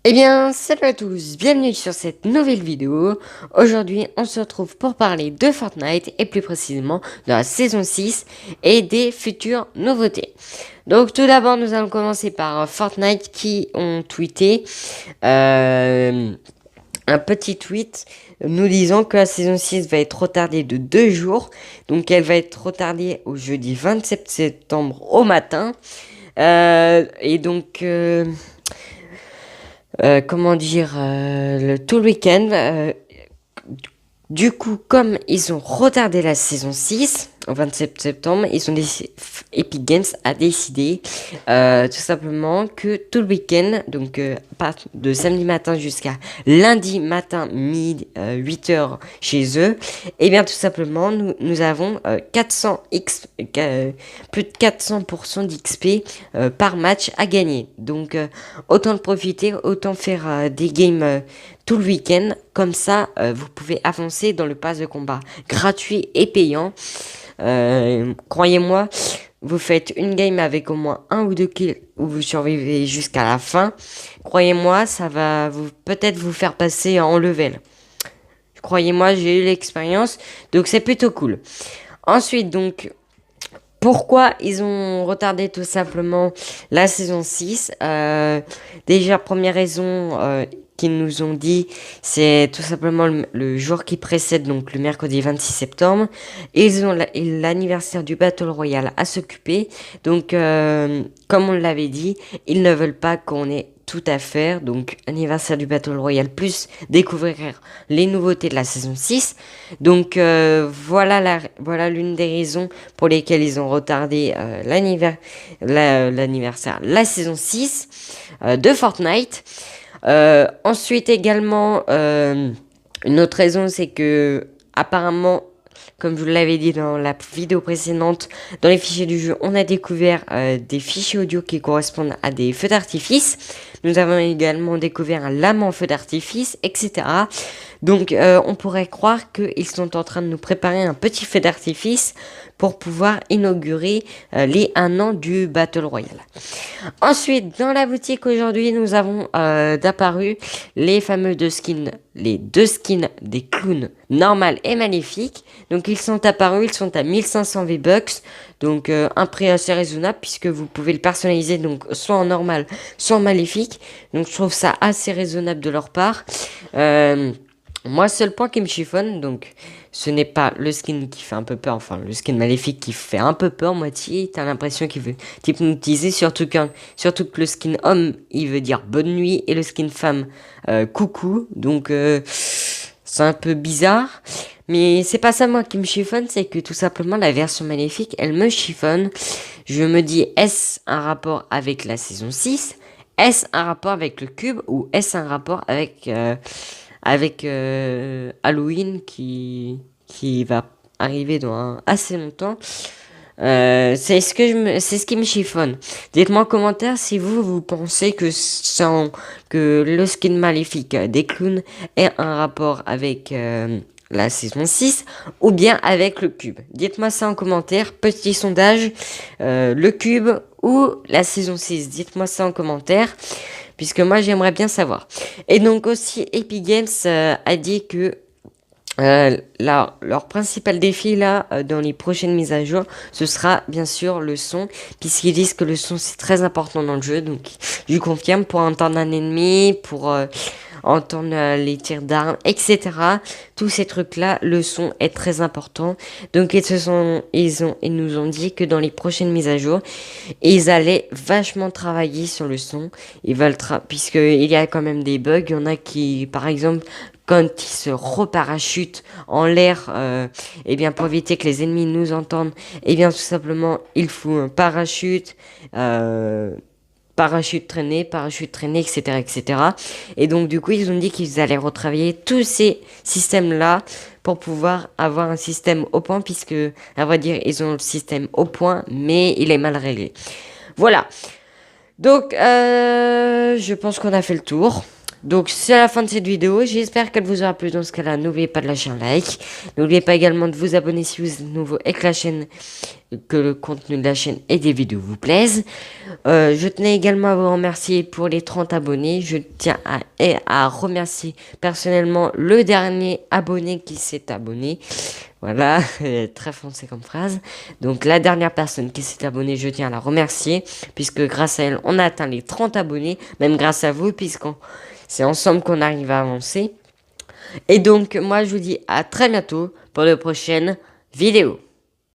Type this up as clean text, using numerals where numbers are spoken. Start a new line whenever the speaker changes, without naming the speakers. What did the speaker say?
Eh bien, salut à tous, bienvenue sur cette nouvelle vidéo. Aujourd'hui, on se retrouve pour parler de Fortnite et plus précisément de la saison 6 et des futures nouveautés. Donc tout d'abord, nous allons commencer par Fortnite qui ont tweeté un petit tweet nous disant que la saison 6 va être retardée de 2 jours. Donc elle va être retardée au jeudi 27 septembre au matin. Et donc... comment dire, tout le week-end. Du coup, comme ils ont retardé la saison 6 au 27 septembre, Epic Games a décidé tout simplement que tout le week-end, donc de samedi matin jusqu'à lundi matin, 8 heures chez eux, et bien tout simplement, nous avons 400 plus de 400% d'XP par match à gagner. Donc, autant le profiter, autant faire des games tout le week-end. Comme ça, vous pouvez avancer dans le pass de combat gratuit et payant. Croyez-moi, vous faites une game avec au moins 1 ou 2 kills où vous survivez jusqu'à la fin. Croyez-moi, ça va peut-être vous faire passer en level. Croyez-moi, j'ai eu l'expérience, donc c'est plutôt cool. Ensuite, donc, pourquoi ils ont retardé tout simplement la saison 6 déjà, première raison qu'ils nous ont dit, c'est tout simplement le jour qui précède, donc le mercredi 26 septembre. Ils ont l'anniversaire du Battle Royale à s'occuper. Donc, comme on l'avait dit, ils ne veulent pas qu'on ait tout à faire. Donc, anniversaire du Battle Royale plus découvrir les nouveautés de la saison 6. Donc, voilà l'une des raisons pour lesquelles ils ont retardé l'anniversaire, la saison 6 de Fortnite. Ensuite également, une autre raison, c'est que apparemment, comme je vous l'avais dit dans la vidéo précédente, dans les fichiers du jeu, on a découvert des fichiers audio qui correspondent à des feux d'artifice. Nous avons également découvert un lame en feu d'artifice, etc. Donc, on pourrait croire qu'ils sont en train de nous préparer un petit feu d'artifice pour pouvoir inaugurer les 1 an du Battle Royale. Ensuite, dans la boutique aujourd'hui, nous avons d'apparu les les deux skins des clowns normal et maléfique. Donc ils sont apparus, ils sont à 1500 V-Bucks. Donc un prix assez raisonnable puisque vous pouvez le personnaliser donc soit en normal, soit en maléfique. Donc je trouve ça assez raisonnable de leur part. Moi, seul point qui me chiffonne, donc ce n'est pas le skin qui fait un peu peur, enfin le skin maléfique qui fait un peu peur, moitié, t'as l'impression qu'il veut t'hypnotiser, surtout que le skin homme, il veut dire bonne nuit, et le skin femme, coucou, donc c'est un peu bizarre, mais c'est pas ça moi qui me chiffonne, c'est que tout simplement la version maléfique, elle me chiffonne. Je me dis, est-ce un rapport avec la saison 6? Est-ce un rapport avec le cube? Ou est-ce un rapport avec Halloween qui va arriver dans assez longtemps? C'est ce qui me chiffonne. Dites-moi en commentaire si vous pensez que le skin maléfique des clowns ait un rapport avec la saison 6 ou bien avec le cube. Dites-moi ça en commentaire. Petit sondage, le cube ou la saison 6. Dites-moi ça en commentaire, puisque moi j'aimerais bien savoir. Et donc aussi Epic Games a dit que leur principal défi là dans les prochaines mises à jour, ce sera bien sûr le son, puisqu'ils disent que le son c'est très important dans le jeu. Donc je confirme, pour entendre un ennemi, pour entendre les tirs d'armes, etc. Tous ces trucs là, le son est très important. Donc ils nous ont dit que dans les prochaines mises à jour, ils allaient vachement travailler sur le son. Ils veulent puisqu'il y a quand même des bugs. Il y en a qui, par exemple, quand ils se reparachutent en l'air, eh bien pour éviter que les ennemis nous entendent, eh bien tout simplement il faut un parachute, parachute traîné, etc., etc. Et donc du coup ils ont dit qu'ils allaient retravailler tous ces systèmes-là pour pouvoir avoir un système au point, puisque à vrai dire ils ont le système au point, mais il est mal réglé. Voilà. Donc je pense qu'on a fait le tour. Donc c'est la fin de cette vidéo, j'espère qu'elle vous aura plu. Dans ce cas-là, n'oubliez pas de lâcher un like, n'oubliez pas également de vous abonner si vous êtes nouveau et que la chaîne, que le contenu de la chaîne et des vidéos vous plaisent. Je tenais également à vous remercier pour les 30 abonnés. Je tiens à remercier personnellement le dernier abonné qui s'est abonné. Voilà, très foncé comme phrase. Donc la dernière personne qui s'est abonnée, je tiens à la remercier, puisque grâce à elle, on a atteint les 30 abonnés, même grâce à vous, puisqu'on c'est ensemble qu'on arrive à avancer. Et donc, moi, je vous dis à très bientôt pour de prochaines vidéos.